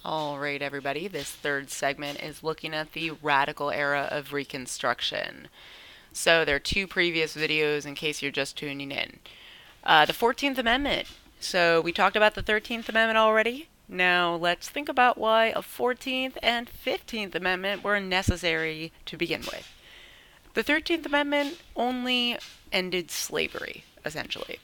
All right, everybody, this third segment is looking at the radical era of Reconstruction. So there are two previous videos in case you're just tuning in. The 14th Amendment. So we talked about the 13th Amendment already. Now let's think about why a 14th and 15th Amendment were necessary to begin with. The 13th Amendment only ended slavery, essentially.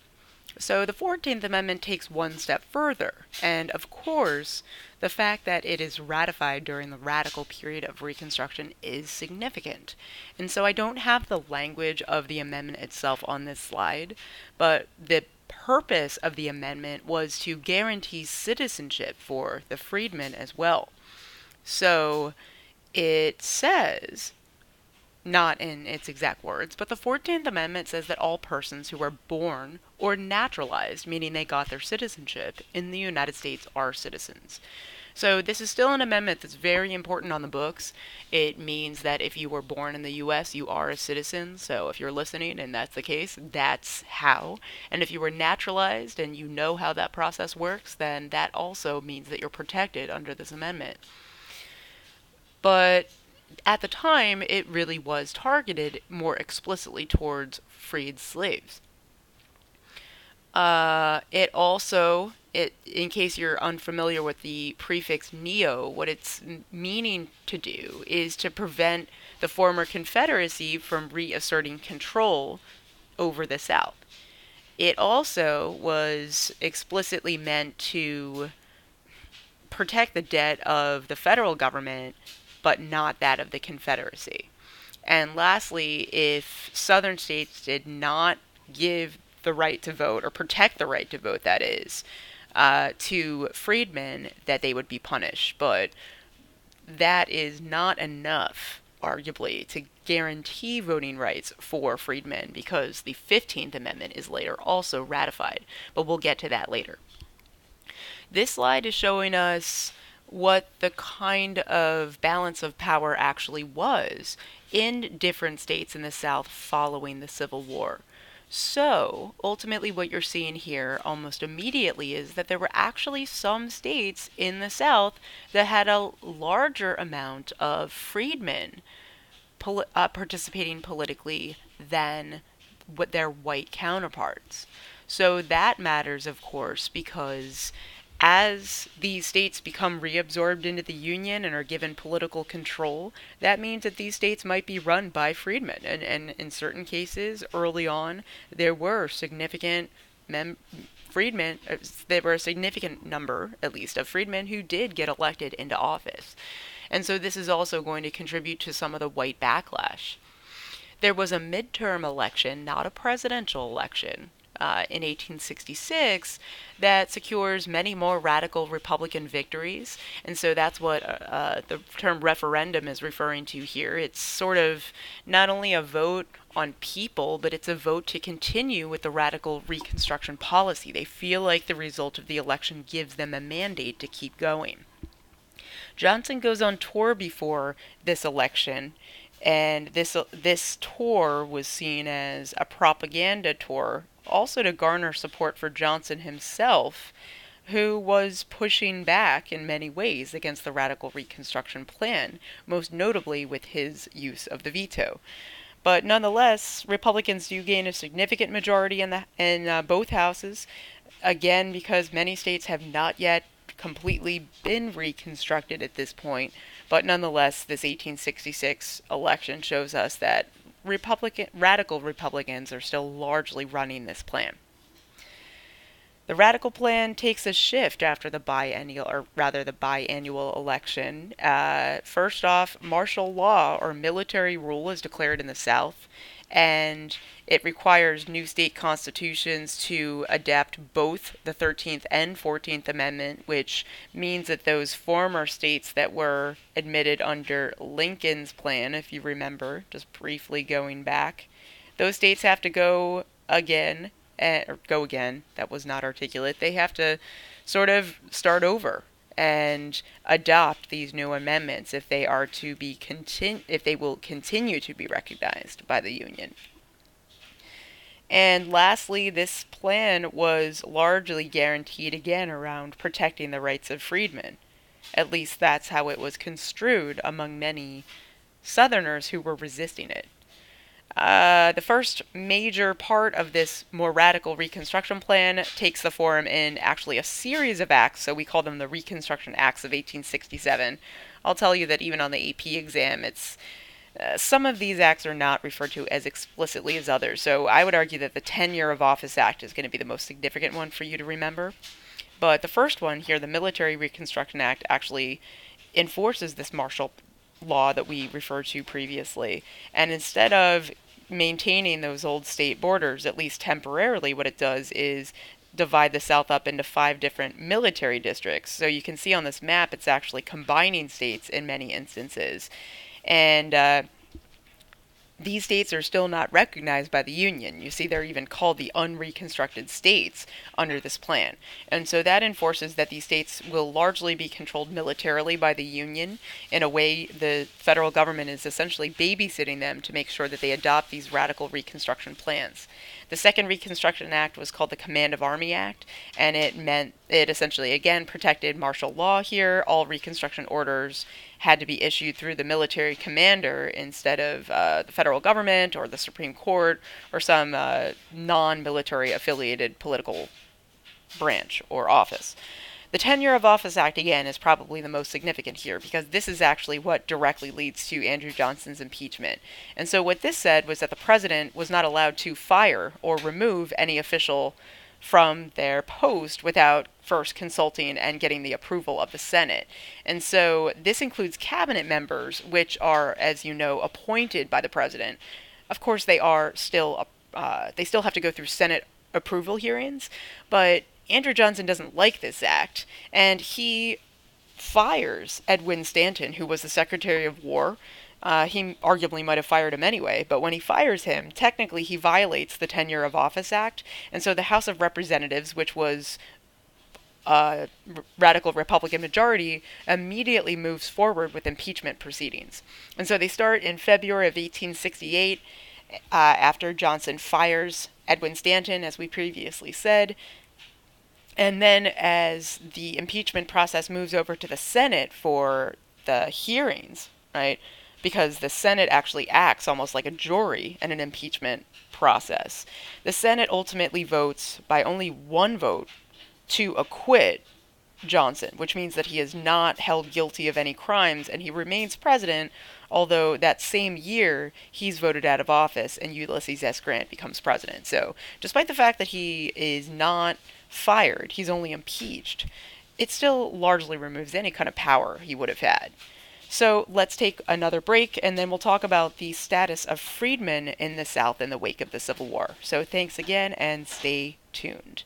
So the 14th Amendment takes one step further, and of course, the fact that it is ratified during the radical period of Reconstruction is significant. And so I don't have the language of the amendment itself on this slide, but the purpose of the amendment was to guarantee citizenship for the freedmen as well. So it says, not in its exact words, but the 14th Amendment says that all persons who are born or naturalized, meaning they got their citizenship in the United States, are citizens. So this is still an amendment that's very important on the books. It means that if you were born in the US, you are a citizen. So if you're listening and that's the case, that's how. And if you were naturalized and you know how that process works, then that also means that you're protected under this amendment. But at the time, it really was targeted more explicitly towards freed slaves. In case you're unfamiliar with the prefix neo, what it's meaning to do is to prevent the former Confederacy from reasserting control over the South. It also was explicitly meant to protect the debt of the federal government, but not that of the Confederacy. And lastly, if Southern states did not give the right to vote, or protect the right to vote, that is, to freedmen, that they would be punished. But that is not enough, arguably, to guarantee voting rights for freedmen, because the 15th Amendment is later also ratified. But we'll get to that later. This slide is showing us what the kind of balance of power actually was in different states in the South following the Civil War. So, ultimately, what you're seeing here almost immediately is that there were actually some states in the South that had a larger amount of freedmen participating politically than what their white counterparts. So that matters, of course, because as these states become reabsorbed into the Union and are given political control, that means that these states might be run by freedmen. And in certain cases, early on, there were significant freedmen, there were a significant number, at least, of freedmen who did get elected into office. And so this is also going to contribute to some of the white backlash. There was a midterm election, not a presidential election, in 1866 that secures many more radical Republican victories. And so that's what the term referendum is referring to here. It's sort of not only a vote on people, but it's a vote to continue with the radical Reconstruction policy. They feel like the result of the election gives them a mandate to keep going. Johnson goes on tour before this election, and this tour was seen as a propaganda tour, also to garner support for Johnson himself, who was pushing back in many ways against the radical Reconstruction plan, most notably with his use of the veto. But nonetheless, Republicans do gain a significant majority in both houses, again because many states have not yet completely been reconstructed at this point. But nonetheless, this 1866 election shows us that radical Republicans are still largely running this plan. The radical plan takes a shift after the biannual election. First off, martial law or military rule is declared in the South, and it requires new state constitutions to adapt both the 13th and 14th Amendment, which means that those former states that were admitted under Lincoln's plan, if you remember, just briefly going back, those states have to go again, or go again, that was not articulate. They have to sort of start over and adopt these new amendments if they are to be if they will continue to be recognized by the Union. And lastly, this plan was largely guaranteed again around protecting the rights of freedmen. At least that's how it was construed among many Southerners who were resisting it. The first major part of this more radical Reconstruction plan takes the form in actually a series of acts, so we call them the Reconstruction Acts of 1867. I'll tell you that even on the AP exam, some of these acts are not referred to as explicitly as others, so I would argue that the Tenure of Office Act is going to be the most significant one for you to remember. But the first one here, the Military Reconstruction Act, actually enforces this martial law that we referred to previously. And instead of maintaining those old state borders, at least temporarily, what it does is divide the South up into 5 different military districts. So you can see on this map, it's actually combining states in many instances. And these states are still not recognized by the Union. You see, they're even called the unreconstructed states under this plan. And so that enforces that these states will largely be controlled militarily by the Union. In a way, the federal government is essentially babysitting them to make sure that they adopt these radical Reconstruction plans. The second Reconstruction Act was called the Command of Army Act, and it essentially, again, protected martial law here. All Reconstruction orders had to be issued through the military commander instead of the federal government or the Supreme Court or some non-military affiliated political branch or office. The Tenure of Office Act, again, is probably the most significant here because this is actually what directly leads to Andrew Johnson's impeachment. And so what this said was that the president was not allowed to fire or remove any official from their post without first consulting and getting the approval of the Senate. And so this includes cabinet members, which are, as you know, appointed by the president. Of course, they still have to go through Senate approval hearings, but Andrew Johnson doesn't like this act, and he fires Edwin Stanton, who was the Secretary of War. He arguably might have fired him anyway, but when he fires him, technically he violates the Tenure of Office Act, and so the House of Representatives, which was a radical Republican majority, immediately moves forward with impeachment proceedings. And so they start in February of 1868, after Johnson fires Edwin Stanton, as we previously said. And then as the impeachment process moves over to the Senate for the hearings, right, because the Senate actually acts almost like a jury in an impeachment process, the Senate ultimately votes by only one vote to acquit Johnson, which means that he is not held guilty of any crimes and he remains president, although that same year he's voted out of office and Ulysses S. Grant becomes president. So despite the fact that he is not fired, he's only impeached, it still largely removes any kind of power he would have had. So let's take another break and then we'll talk about the status of freedmen in the South in the wake of the Civil War. So thanks again and stay tuned.